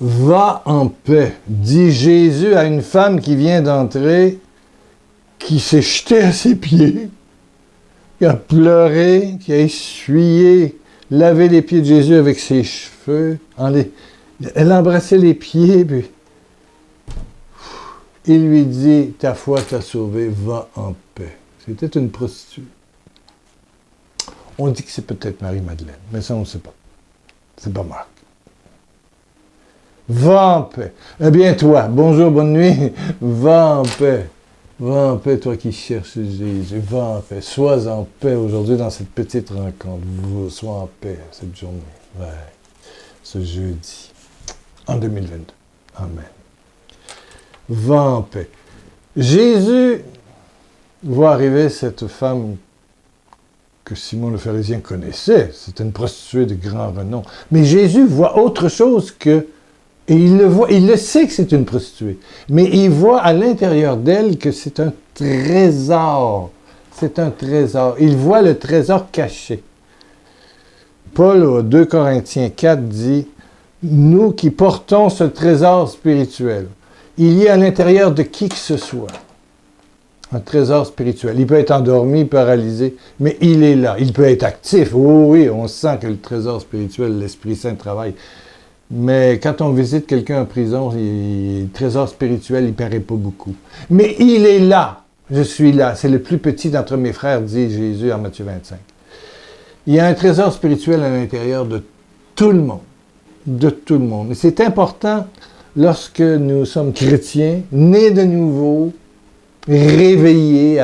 Va en paix, dit Jésus à une femme qui vient d'entrer, qui s'est jetée à ses pieds, qui a pleuré, qui a essuyé, lavé les pieds de Jésus avec ses cheveux. Elle embrassait les pieds, puis il lui dit, ta foi t'a sauvé, va en paix. C'était une prostituée. On dit que c'est peut-être Marie-Madeleine, mais ça on ne sait pas. C'est pas Marc. Va en paix. Eh bien toi, bonjour, bonne nuit, va en paix. Va en paix, toi qui cherches Jésus. Va en paix. Sois en paix aujourd'hui dans cette petite rencontre. Sois en paix cette journée. Ouais. Ce jeudi. En 2022. Amen. Va en paix. Jésus voit arriver cette femme que Simon le pharisien connaissait. C'était une prostituée de grand renom. Mais Jésus voit autre chose que... Et il le voit, il le sait que c'est une prostituée. Mais il voit à l'intérieur d'elle que c'est un trésor. C'est un trésor. Il voit le trésor caché. Paul, au 2 Corinthiens 4, dit « Nous qui portons ce trésor spirituel, il y a à l'intérieur de qui que ce soit un trésor spirituel. Il peut être endormi, paralysé, mais il est là. Il peut être actif. Oh oui, on sent que le trésor spirituel, l'Esprit Saint travaille. Mais quand on visite quelqu'un en prison, le trésor spirituel, il ne paraît pas beaucoup. Mais il est là. Je suis là. C'est le plus petit d'entre mes frères, dit Jésus en Matthieu 25. Il y a un trésor spirituel à l'intérieur de tout le monde. De tout le monde. Et c'est important lorsque nous sommes chrétiens, nés de nouveau, réveillés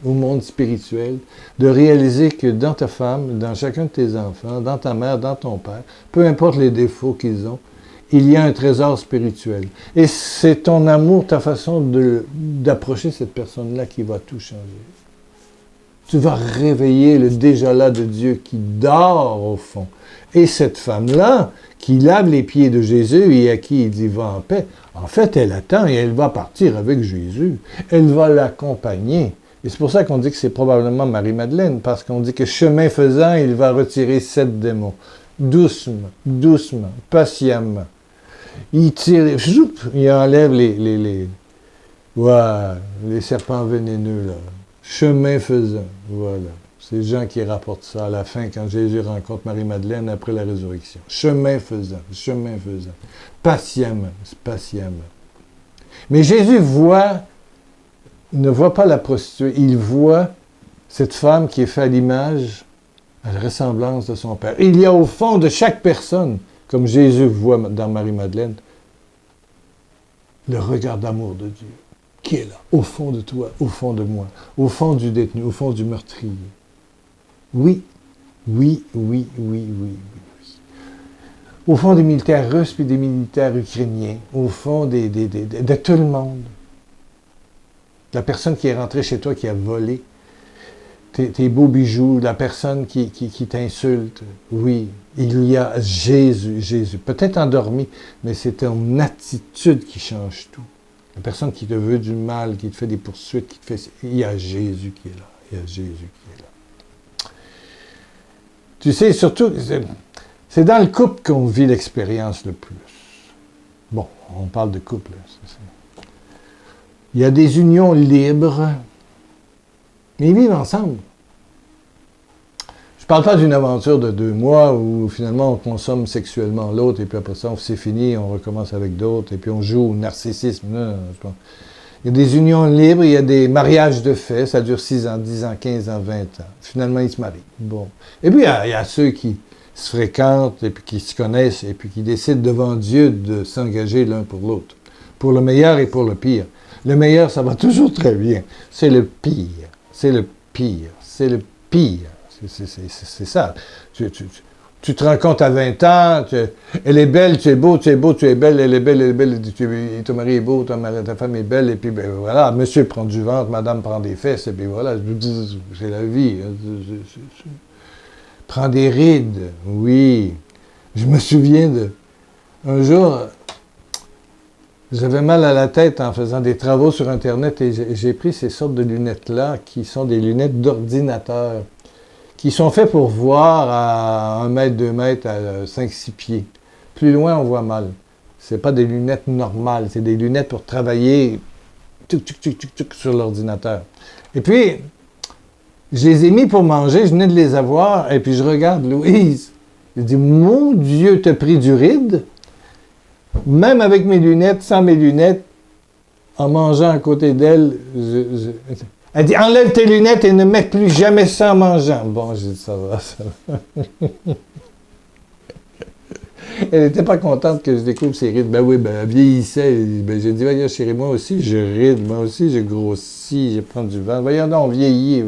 au monde spirituel, de réaliser que dans ta femme, dans chacun de tes enfants, dans ta mère, dans ton père, peu importe les défauts qu'ils ont, il y a un trésor spirituel. Et c'est ton amour, ta façon d'approcher cette personne-là qui va tout changer. Tu vas réveiller le déjà-là de Dieu qui dort au fond. Et cette femme-là, qui lave les pieds de Jésus et à qui il dit « va en paix », en fait, elle attend et elle va partir avec Jésus. Elle va l'accompagner. Et c'est pour ça qu'on dit que c'est probablement Marie-Madeleine, parce qu'on dit que chemin faisant, il va retirer 7 démons. Doucement, doucement, patiemment. Il tire, il enlève les serpents vénéneux, là. Chemin faisant, voilà. C'est Jean qui rapporte ça à la fin, quand Jésus rencontre Marie-Madeleine après la résurrection. Chemin faisant, patiemment, patiemment. Mais Jésus ne voit pas la prostituée, il voit cette femme qui est faite à l'image, à la ressemblance de son Père. Il y a au fond de chaque personne, comme Jésus voit dans Marie-Madeleine, le regard d'amour de Dieu, qui est là, au fond de toi, au fond de moi, au fond du détenu, au fond du meurtrier. Oui, oui, oui, oui, oui, oui. Au fond des militaires russes puis des militaires ukrainiens, au fond de tout le monde. La personne qui est rentrée chez toi, qui a volé tes beaux bijoux, la personne qui t'insulte. Oui, il y a Jésus. Peut-être endormi, mais c'est ton attitude qui change tout. La personne qui te veut du mal, qui te fait des poursuites, il y a Jésus qui est là. Il y a Jésus qui est là. Tu sais, surtout, c'est dans le couple qu'on vit l'expérience le plus. Bon, on parle de couple. Il y a des unions libres, mais ils vivent ensemble. Je ne parle pas d'une aventure de 2 mois où finalement on consomme sexuellement l'autre et puis après ça c'est fini, on recommence avec d'autres et puis on joue au narcissisme. Non, il y a des unions libres, il y a des mariages de fait, ça dure 6 ans, 10 ans, 15 ans, 20 ans. Finalement, ils se marient. Bon. Et puis, il y a ceux qui se fréquentent et puis qui se connaissent et puis qui décident devant Dieu de s'engager l'un pour l'autre. Pour le meilleur et pour le pire. Le meilleur, ça va toujours très bien. C'est le pire. C'est le pire. C'est le pire. C'est ça. Tu te rends compte à 20 ans, elle est belle, tu es beau, tu es belle, elle est belle, ton mari est beau, ta femme est belle, et puis ben, voilà, monsieur prend du ventre, madame prend des fesses, et puis voilà, c'est la vie. Prends des rides, oui. Je me souviens un jour, j'avais mal à la tête en faisant des travaux sur Internet, et j'ai pris ces sortes de lunettes-là, qui sont des lunettes d'ordinateur, qui sont faits pour voir à 1 mètre, 2 mètres, à 5-6 pieds. Plus loin, on voit mal. C'est pas des lunettes normales, c'est des lunettes pour travailler sur l'ordinateur. Et puis, je les ai mis pour manger, je venais de les avoir, et puis je regarde Louise. Je dis, mon Dieu, t'as pris du ride? Même avec mes lunettes, sans mes lunettes, en mangeant à côté d'elle, elle dit, enlève tes lunettes et ne mets plus jamais ça en mangeant. Bon, j'ai dit, ça va, ça va. Elle n'était pas contente que je découvre ses rides. Ben oui, ben elle vieillissait. Ben, j'ai dit, voyons chérie, moi aussi je ride, moi aussi je grossis, je prends du vent. Voyons donc, on vieillit.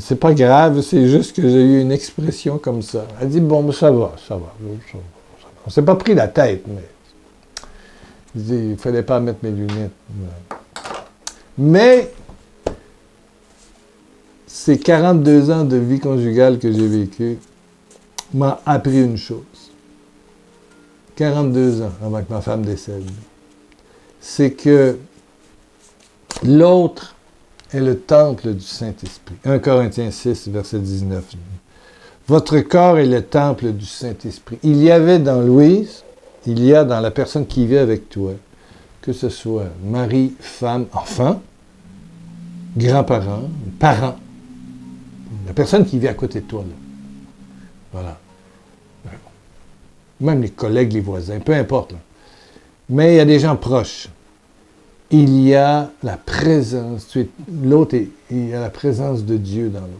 C'est pas grave, c'est juste que j'ai eu une expression comme ça. Elle dit, bon, ben, ça va. On s'est pas pris la tête, mais... Je dis, il fallait pas mettre mes lunettes. Mais, ces 42 ans de vie conjugale que j'ai vécu m'a appris une chose. 42 ans avant que ma femme décède. C'est que l'autre est le temple du Saint-Esprit. 1 Corinthiens 6, verset 19. Votre corps est le temple du Saint-Esprit. Il y avait dans Louise, il y a dans la personne qui vit avec toi, que ce soit mari, femme, enfant, grands-parents, parents, la personne qui vit à côté de toi, là. Voilà. Même les collègues, les voisins, peu importe. Là. Mais il y a des gens proches. Il y a la présence, l'autre, il y a la présence de Dieu dans l'autre.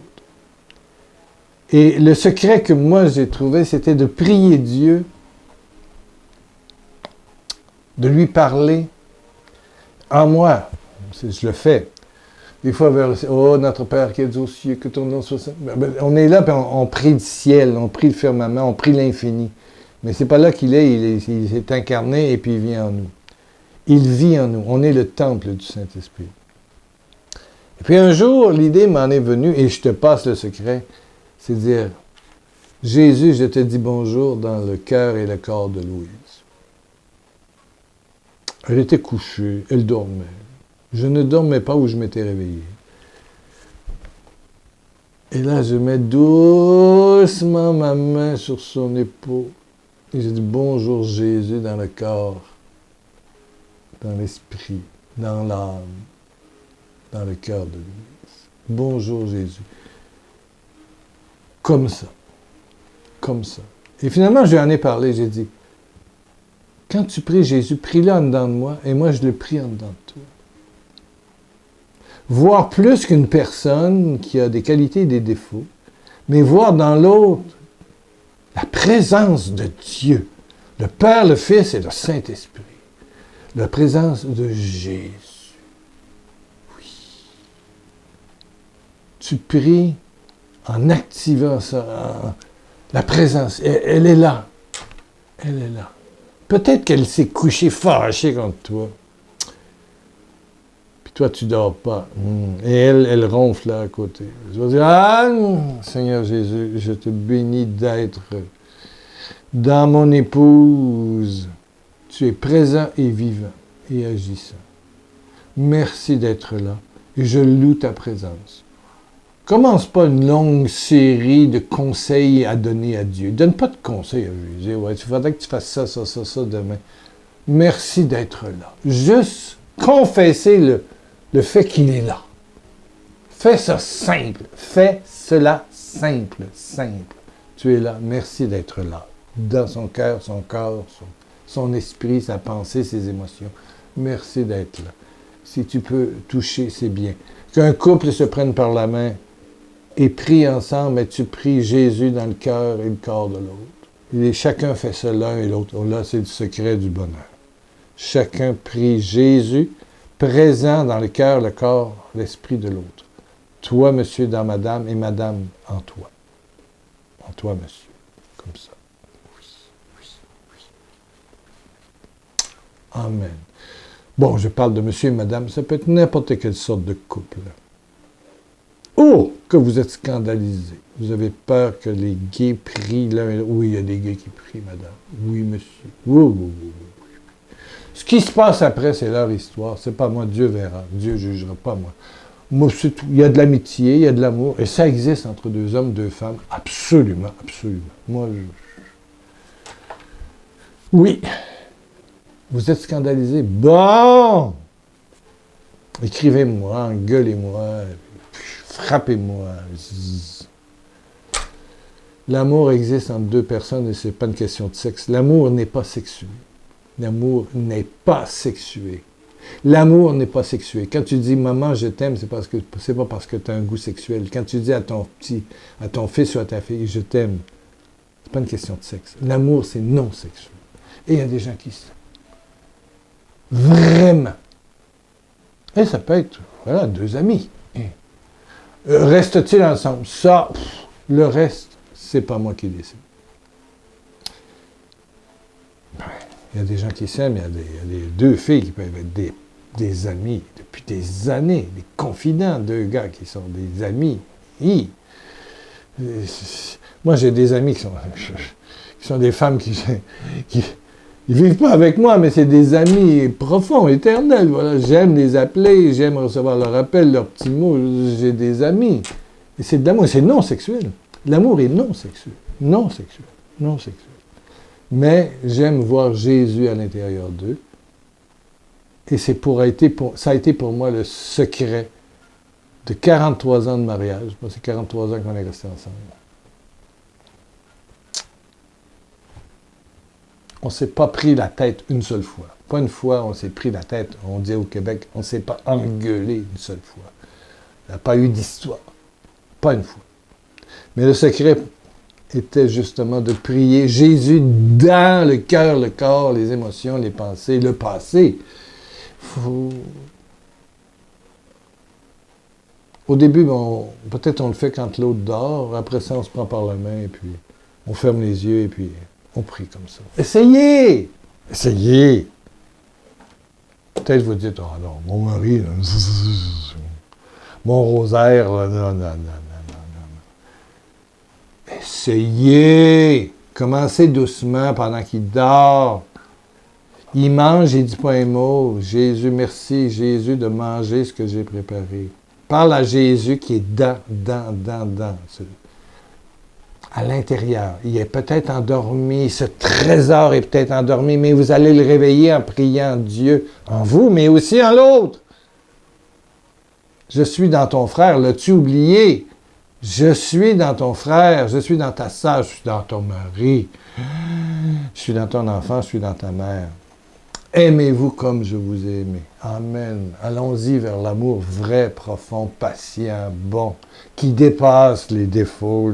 Et le secret que moi j'ai trouvé, c'était de prier Dieu, de lui parler en moi. Je le fais. Des fois, oh, notre Père qui es aux cieux, que ton nom soit saint. On est là, puis on prie le ciel, on prie le firmament, on prie l'infini. Mais c'est pas là qu'il est, il s'est incarné et puis il vient en nous. Il vit en nous. On est le temple du Saint-Esprit. Et puis un jour, l'idée m'en est venue, et je te passe le secret, c'est de dire, Jésus, je te dis bonjour dans le cœur et le corps de Louise. Elle était couchée, elle dormait. Je ne dormais pas où je m'étais réveillé. Et là, je mets doucement ma main sur son épaule. Et je dis bonjour Jésus dans le corps, dans l'esprit, dans l'âme, dans le cœur de l'Église. Bonjour Jésus. Comme ça. Comme ça. Et finalement, je lui en ai parlé, j'ai dit, quand tu pries Jésus, prie-le en dedans de moi, et moi je le prie en dedans de toi. Voir plus qu'une personne qui a des qualités et des défauts, mais voir dans l'autre la présence de Dieu, le Père, le Fils et le Saint-Esprit. La présence de Jésus. Oui. Tu pries en activant ça, la présence. Elle est là. Elle est là. Peut-être qu'elle s'est couchée fâchée contre toi. Puis toi, tu dors pas. Et elle ronfle là à côté. Je vais dire, ah, Seigneur Jésus, je te bénis d'être dans mon épouse. Tu es présent et vivant et agissant. Merci d'être là. Et je loue ta présence. Commence pas une longue série de conseils à donner à Dieu. Donne pas de conseils à Jésus. Ouais, il faudrait que tu fasses ça demain. Merci d'être là. Juste confesser le fait qu'il est là. Fais ça simple. Fais cela simple. Tu es là. Merci d'être là. Dans son cœur, son corps, son esprit, sa pensée, ses émotions. Merci d'être là. Si tu peux toucher, c'est bien. Qu'un couple se prenne par la main et prie ensemble, mais tu pries Jésus dans le cœur et le corps de l'autre. Et chacun fait ça l'un et l'autre. Là, c'est le secret du bonheur. Chacun prie Jésus, présent dans le cœur, le corps, l'esprit de l'autre. Toi, monsieur, dans madame, et madame en toi. En toi, monsieur. Comme ça. Amen. Bon, je parle de monsieur et madame, ça peut être n'importe quelle sorte de couple. Oh, que vous êtes scandalisés. Vous avez peur que les gays prient l'un et l'autre. Oui, il y a des gays qui prient, madame. Oui, monsieur. Oui. Ce qui se passe après, c'est leur histoire. C'est pas moi, Dieu verra. Dieu jugera, pas moi. Moi, c'est tout. Il y a de l'amitié, il y a de l'amour, et ça existe entre deux hommes, deux femmes. Absolument. Moi, Oui. Vous êtes scandalisé? Bon! Écrivez-moi, engueulez-moi, frappez-moi. L'amour existe entre deux personnes et ce n'est pas une question de sexe. L'amour n'est pas sexué. L'amour n'est pas sexué. L'amour n'est pas sexué. Quand tu dis maman, je t'aime, c'est pas parce que tu as un goût sexuel. Quand tu dis à ton fils ou à ta fille, je t'aime, c'est pas une question de sexe. L'amour, c'est non sexuel. Et il y a des gens qui savent. Vraiment. Et ça peut être, voilà, deux amis. Restent-ils ensemble? Ça, le reste, c'est pas moi qui décide. Il y a des gens qui s'aiment, il y a des deux filles qui peuvent être des amis depuis des années, des confidents, deux gars qui sont des amis. Moi, j'ai des amis qui sont des femmes qui ils vivent pas avec moi, mais c'est des amis profonds, éternels. Voilà, j'aime les appeler, j'aime recevoir leurs appels, leurs petits mots. J'ai des amis. Et c'est de l'amour, c'est non sexuel. L'amour est non sexuel. Non sexuel. Non sexuel. Mais j'aime voir Jésus à l'intérieur d'eux. Et ça a été pour moi le secret de 43 ans de mariage. Moi, c'est 43 ans qu'on est restés ensemble. On ne s'est pas pris la tête une seule fois. Pas une fois, on s'est pris la tête. On dit au Québec, on ne s'est pas engueulé une seule fois. Il n'y a pas eu d'histoire. Pas une fois. Mais le secret était justement de prier Jésus dans le cœur, le corps, les émotions, les pensées, le passé. Au début, peut-être on le fait quand l'autre dort. Après ça, on se prend par la main et puis on ferme les yeux et puis on prie comme ça. Essayez! Essayez! Peut-être vous dites, oh non, mon mari, là, mon rosaire, là, non. Essayez! Commencez doucement pendant qu'il dort. Il mange, il ne dit pas un mot. Jésus, merci, Jésus, de manger ce que j'ai préparé. Parle à Jésus qui est dans. À l'intérieur. Il est peut-être endormi, ce trésor est peut-être endormi, mais vous allez le réveiller en priant Dieu en vous, mais aussi en l'autre. Je suis dans ton frère, l'as-tu oublié? Je suis dans ton frère, je suis dans ta sœur, je suis dans ton mari, je suis dans ton enfant, je suis dans ta mère. Aimez-vous comme je vous ai aimé. Amen. Allons-y vers l'amour vrai, profond, patient, bon, qui dépasse les défauts,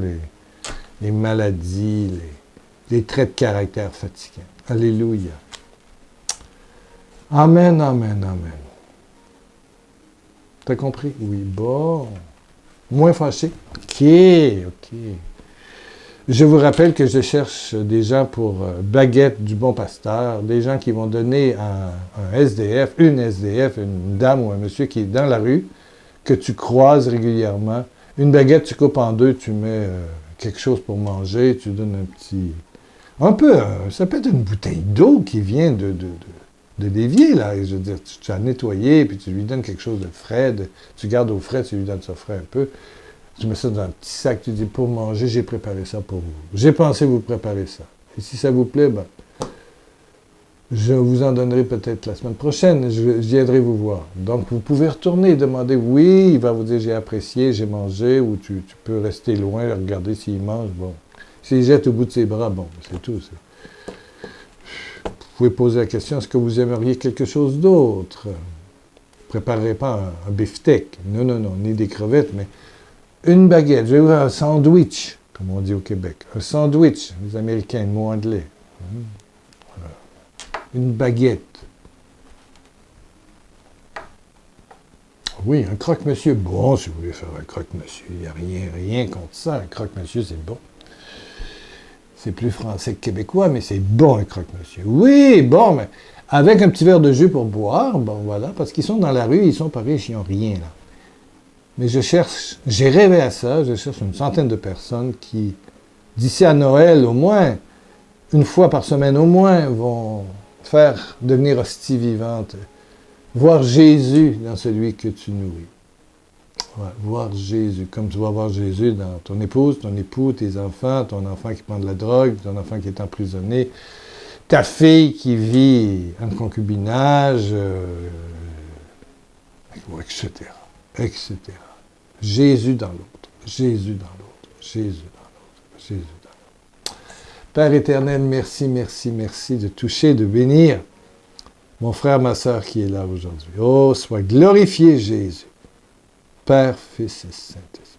les maladies, les traits de caractère fatigants. Alléluia. Amen, amen, amen. T'as compris? Oui, bon. Moins fâché? OK. Je vous rappelle que je cherche des gens pour Baguette du Bon Pasteur, des gens qui vont donner un SDF, une dame ou un monsieur qui est dans la rue, que tu croises régulièrement. Une baguette, tu coupes en deux, tu mets quelque chose pour manger, tu donnes un petit... ça peut être une bouteille d'eau qui vient de l'évier, là. Je veux dire, tu as nettoyé, puis tu lui donnes quelque chose de frais, tu gardes au frais, tu lui donnes ça frais un peu. Tu mets ça dans un petit sac, tu dis, pour manger, j'ai préparé ça pour vous. J'ai pensé vous préparer ça. Et si ça vous plaît, je vous en donnerai peut-être la semaine prochaine. Je viendrai vous voir. Donc, vous pouvez retourner et demander, oui, il va vous dire, j'ai apprécié, j'ai mangé, ou tu peux rester loin, regarder s'il mange, bon. S'il jette au bout de ses bras, bon, c'est tout. Vous pouvez poser la question, est-ce que vous aimeriez quelque chose d'autre? Préparez pas un beefsteak. Non, ni des crevettes, mais une baguette. Je vais vous faire un sandwich, comme on dit au Québec. Un sandwich, les Américains, le mot anglais. Voilà. Une baguette. Oui, un croque-monsieur. Bon, si vous voulez faire un croque-monsieur, il n'y a rien contre ça. Un croque-monsieur, c'est bon. C'est plus français que québécois, mais c'est bon, un croque-monsieur. Oui, bon, mais avec un petit verre de jus pour boire, bon, voilà, parce qu'ils sont dans la rue, ils sont pas riches, ils n'ont rien, là. Mais j'ai rêvé à ça, je cherche une centaine de personnes qui, d'ici à Noël au moins, une fois par semaine au moins, vont faire devenir hostie vivante, voir Jésus dans celui que tu nourris. Ouais, voir Jésus, comme tu vas voir Jésus dans ton épouse, ton époux, tes enfants, ton enfant qui prend de la drogue, ton enfant qui est emprisonné, ta fille qui vit en concubinage, etc., etc. Jésus dans l'autre, Jésus dans l'autre, Jésus dans l'autre, Jésus dans l'autre. Père éternel, merci, merci, merci de toucher, de bénir mon frère, ma sœur qui est là aujourd'hui. Oh, sois glorifié Jésus, Père, Fils et Saint-Esprit.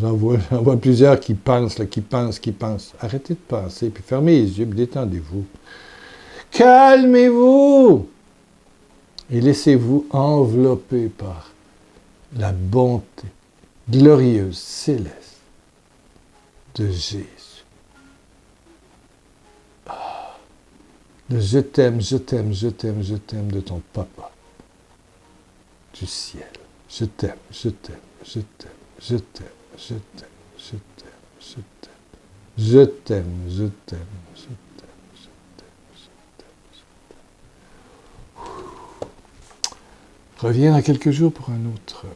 J'en vois plusieurs qui pensent, là, qui pensent. Arrêtez de penser, puis fermez les yeux, puis détendez-vous. Calmez-vous et laissez-vous envelopper par la bonté glorieuse, céleste de Jésus. Le je t'aime, je t'aime, je t'aime, je t'aime de ton papa du ciel. Je t'aime, je t'aime, je t'aime, je t'aime, je t'aime, je t'aime, je t'aime, je t'aime, je t'aime, je t'aime, je t'aime, je t'aime. Reviens dans quelques jours pour un autre